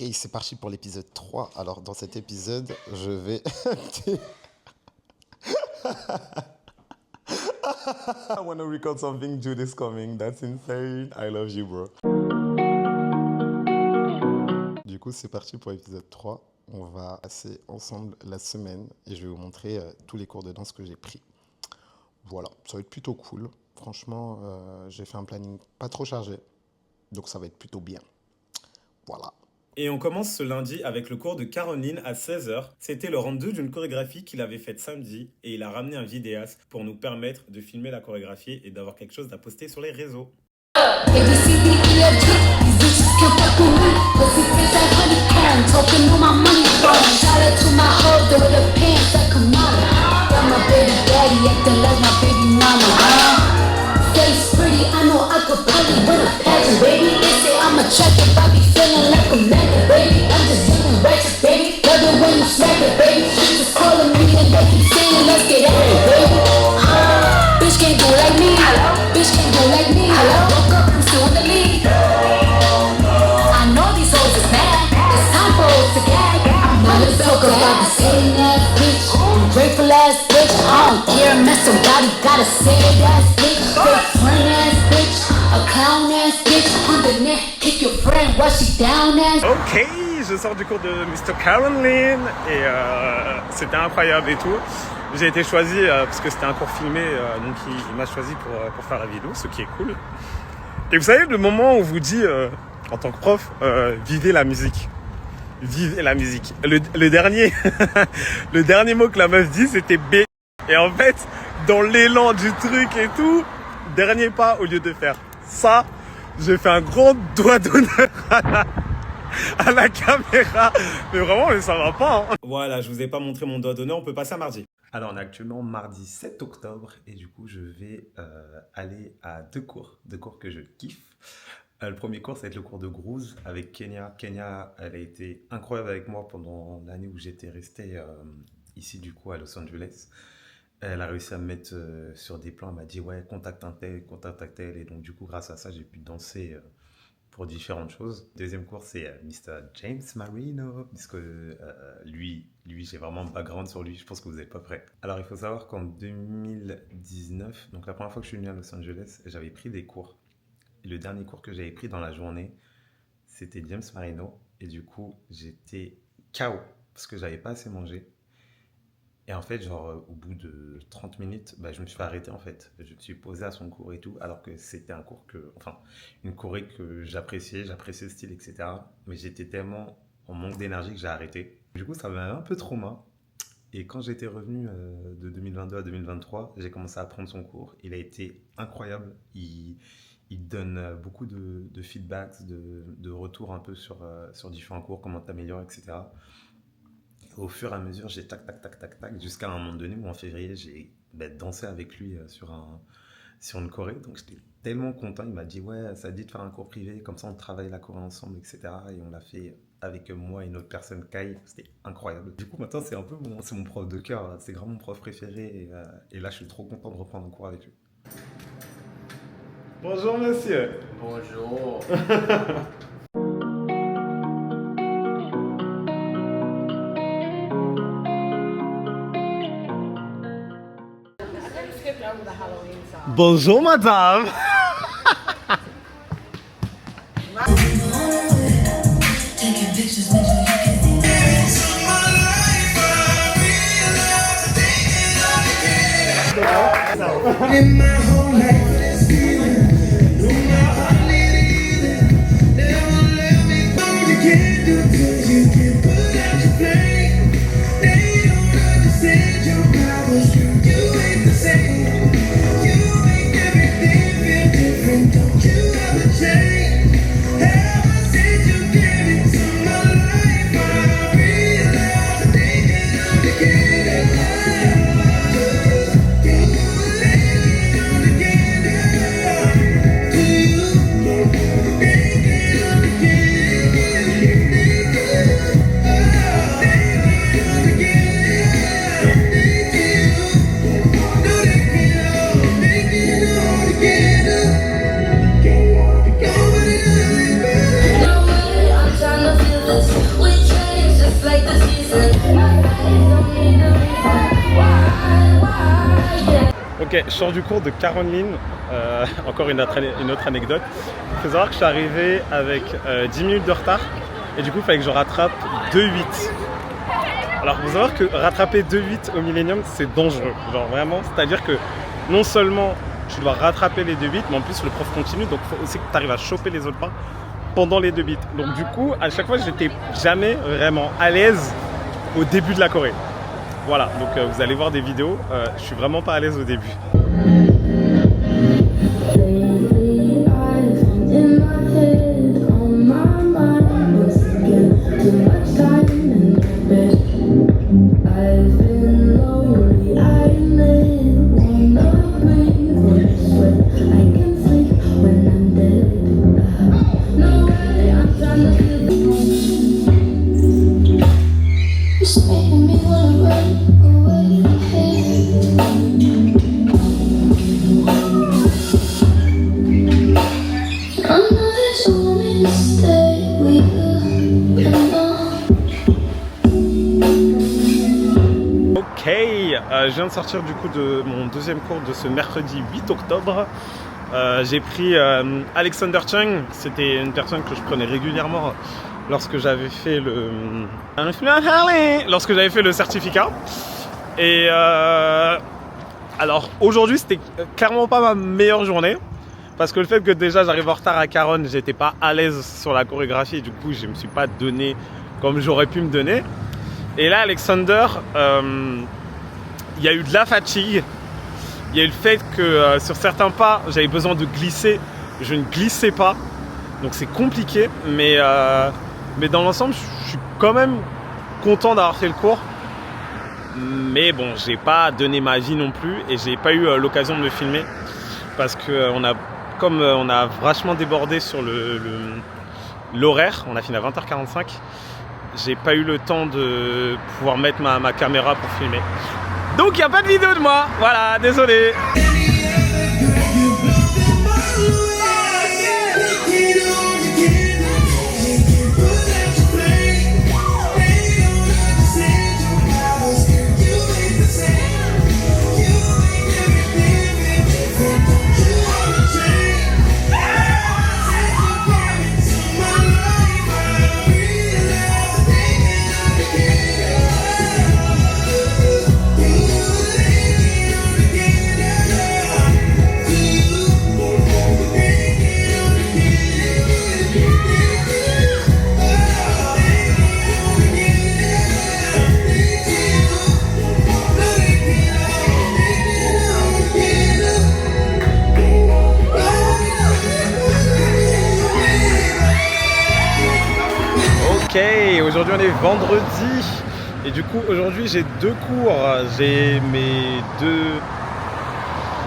Et c'est parti pour l'épisode 3. Alors, dans cet épisode, je vais... I want to record something. Jude is coming. That's insane. I love you, bro. Du coup, c'est parti pour l'épisode 3. On va passer ensemble la semaine et je vais vous montrer tous les cours de danse que j'ai pris. Voilà, ça va être plutôt cool. Franchement, j'ai fait un planning pas trop chargé. Donc, ça va être plutôt bien. Voilà. Et on commence ce lundi avec le cours de Caroline à 16h. C'était le rendu d'une chorégraphie qu'il avait faite samedi et il a ramené un vidéaste pour nous permettre de filmer la chorégraphie et d'avoir quelque chose à poster sur les réseaux. Grateful ass bitch, I don't care, man, somebody gotta say ass bitch, fake friend ass bitch, a clown ass bitch, underneath, kick your friend while she down ass. Ok, je sors du cours de Mr. Caroline et c'était incroyable et tout. J'ai été choisi parce que c'était un cours filmé, donc il m'a choisi pour faire la vidéo, ce qui est cool. Et vous savez, le moment où on vous dit, en tant que prof, vivez la musique. Vivez la musique. Le dernier, le dernier mot que la meuf dit, c'était B. Et en fait, dans l'élan du truc et tout, dernier pas, au lieu de faire ça, je fais un grand doigt d'honneur à la caméra. Mais vraiment, mais ça va pas. Hein. Voilà, je vous ai pas montré mon doigt d'honneur, on peut passer à mardi. Alors, on est actuellement mardi 7 octobre et du coup, je vais aller à deux cours que je kiffe. Le premier cours, ça va être le cours de Groove avec Kenya. Kenya, elle a été incroyable avec moi pendant l'année où j'étais resté ici, du coup, à Los Angeles. Elle a réussi à me mettre sur des plans. Elle m'a dit, ouais, contacte un tel. Et donc, du coup, grâce à ça, j'ai pu danser pour différentes choses. Deuxième cours, c'est Mr. James Marino, puisque lui, j'ai vraiment un background sur lui. Je pense que vous n'êtes pas prêts. Alors, il faut savoir qu'en 2019, donc la première fois que je suis venu à Los Angeles, j'avais pris des cours. Et le dernier cours que j'avais pris dans la journée, c'était James Marino. Et du coup, j'étais KO parce que j'avais pas assez mangé. Et en fait, genre, au bout de 30 minutes, je me suis arrêté en fait. Je me suis posé à son cours et tout, alors que c'était un cours une choré que j'appréciais le style, etc. Mais j'étais tellement en manque d'énergie que j'ai arrêté. Du coup, ça m'avait un peu trauma. Et quand j'étais revenu de 2022 à 2023, j'ai commencé à prendre son cours. Il a été incroyable. Il donne beaucoup de feedbacks, de retours un peu sur différents cours, comment t'améliorer, etc. Au fur et à mesure, j'ai tac, jusqu'à un moment donné où en février, j'ai dansé avec lui sur une choré. Donc j'étais tellement content. Il m'a dit, ouais, ça dit de faire un cours privé, comme ça on travaille la choré ensemble, etc. Et on l'a fait avec moi et une autre personne, Kai. C'était incroyable. Du coup, maintenant, c'est mon prof de cœur. C'est vraiment mon prof préféré. Et là, je suis trop content de reprendre un cours avec lui. Bonjour monsieur. Bonjour. Bonjour madame. Ok, je sors du cours de Caroline. Encore une autre anecdote. Il faut savoir que je suis arrivé avec 10 minutes de retard. Et du coup, il fallait que je rattrape 2,8. Alors, il faut savoir que rattraper 2,8 au Millennium, c'est dangereux. Genre vraiment, c'est-à-dire que non seulement tu dois rattraper les 2,8, mais en plus le prof continue. Donc, il faut aussi que tu arrives à choper les autres pas pendant les 2,8. Donc, du coup, à chaque fois, j'étais jamais vraiment à l'aise au début de la choré. Voilà, donc vous allez voir des vidéos. Je suis vraiment pas à l'aise au début. Je viens de sortir du coup de mon deuxième cours de ce mercredi 8 octobre. J'ai pris Alexander Chung, c'était une personne que je prenais régulièrement lorsque j'avais fait le certificat. Et alors aujourd'hui c'était clairement pas ma meilleure journée parce que le fait que déjà j'arrive en retard à Caronne, j'étais pas à l'aise sur la chorégraphie et du coup je me suis pas donné comme j'aurais pu me donner. Et là Alexander, il y a eu de la fatigue, il y a eu le fait que sur certains pas, j'avais besoin de glisser, je ne glissais pas, donc c'est compliqué, mais dans l'ensemble, je suis quand même content d'avoir fait le cours, mais bon, j'ai pas donné ma vie non plus, et j'ai pas eu l'occasion de me filmer, parce que comme on a vachement débordé sur l'horaire, on a fini à 20h45, j'ai pas eu le temps de pouvoir mettre ma caméra pour filmer. Donc il n'y a pas de vidéo de moi, voilà, désolé. Ok, aujourd'hui on est vendredi et du coup aujourd'hui j'ai deux cours, j'ai mes deux...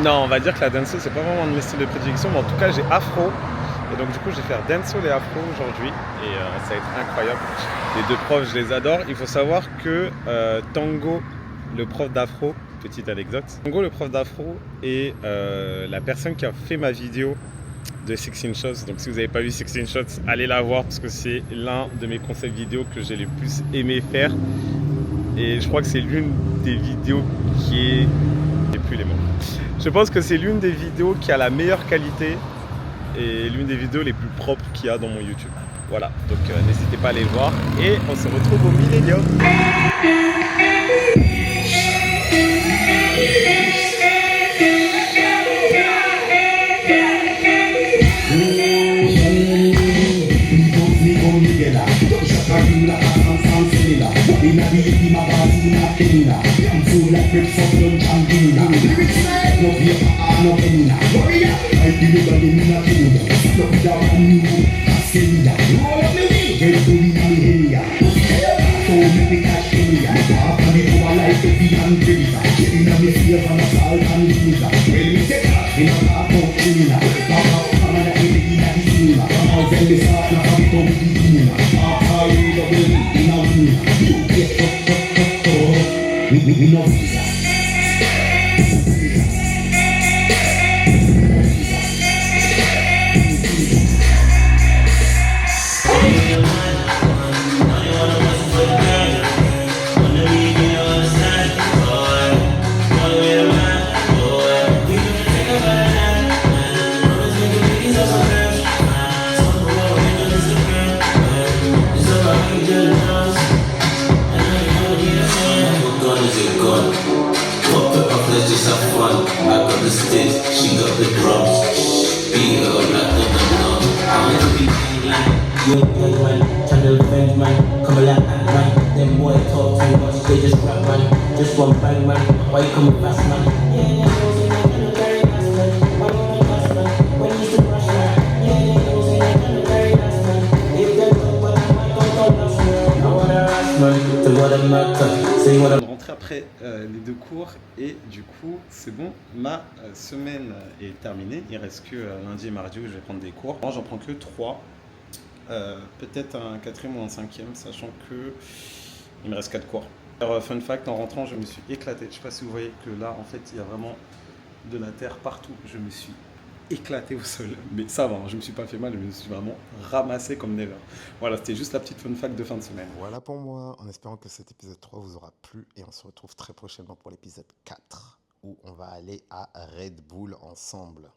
Non, on va dire que la dancehall c'est pas vraiment un de mes styles de prédilection, mais en tout cas j'ai afro et donc du coup je vais faire dancehall et afro aujourd'hui et ça va être incroyable. Les deux profs je les adore, il faut savoir que Tango, le prof d'afro, petite anecdote, Tango le prof d'afro est la personne qui a fait ma vidéo de 16 Shots. Donc si vous n'avez pas vu 16 Shots, allez la voir parce que c'est l'un de mes concepts vidéo que j'ai le plus aimé faire. Et je crois que c'est l'une des vidéos qui est... J'ai plus les mots. Je pense que c'est l'une des vidéos qui a la meilleure qualité et l'une des vidéos les plus propres qu'il y a dans mon YouTube. Voilà, donc n'hésitez pas à aller le voir et on se retrouve au Millennium. man. Come a lot at man. Them boy talk too much, they just rap man. Just one bang man. Why you coming fast man? Yeah, they know say they gonna carry last man. Why you fast man? When you still rush man? Yeah, they know say they gonna carry last man. If they talk but I might don't last man. I wanna ask man, to what I'm not say what I'm. Rentrer après les 2 cours et du coup c'est bon, ma semaine est terminée. Il reste que lundi et mardi où je vais prendre des cours. Moi j'en prends que 3, peut-être un 4e ou un 5e, sachant que il me reste 4 cours. Alors, fun fact, en rentrant je me suis éclaté. Je sais pas si vous voyez que là en fait il y a vraiment de la terre partout. Je me suis éclaté au sol, mais ça va, hein, je me suis pas fait mal, je me suis vraiment ramassé comme never. Voilà, c'était juste la petite fun fact de fin de semaine. Voilà pour moi, en espérant que cet épisode 3 vous aura plu et on se retrouve très prochainement pour l'épisode 4 où on va aller à Red Bull ensemble.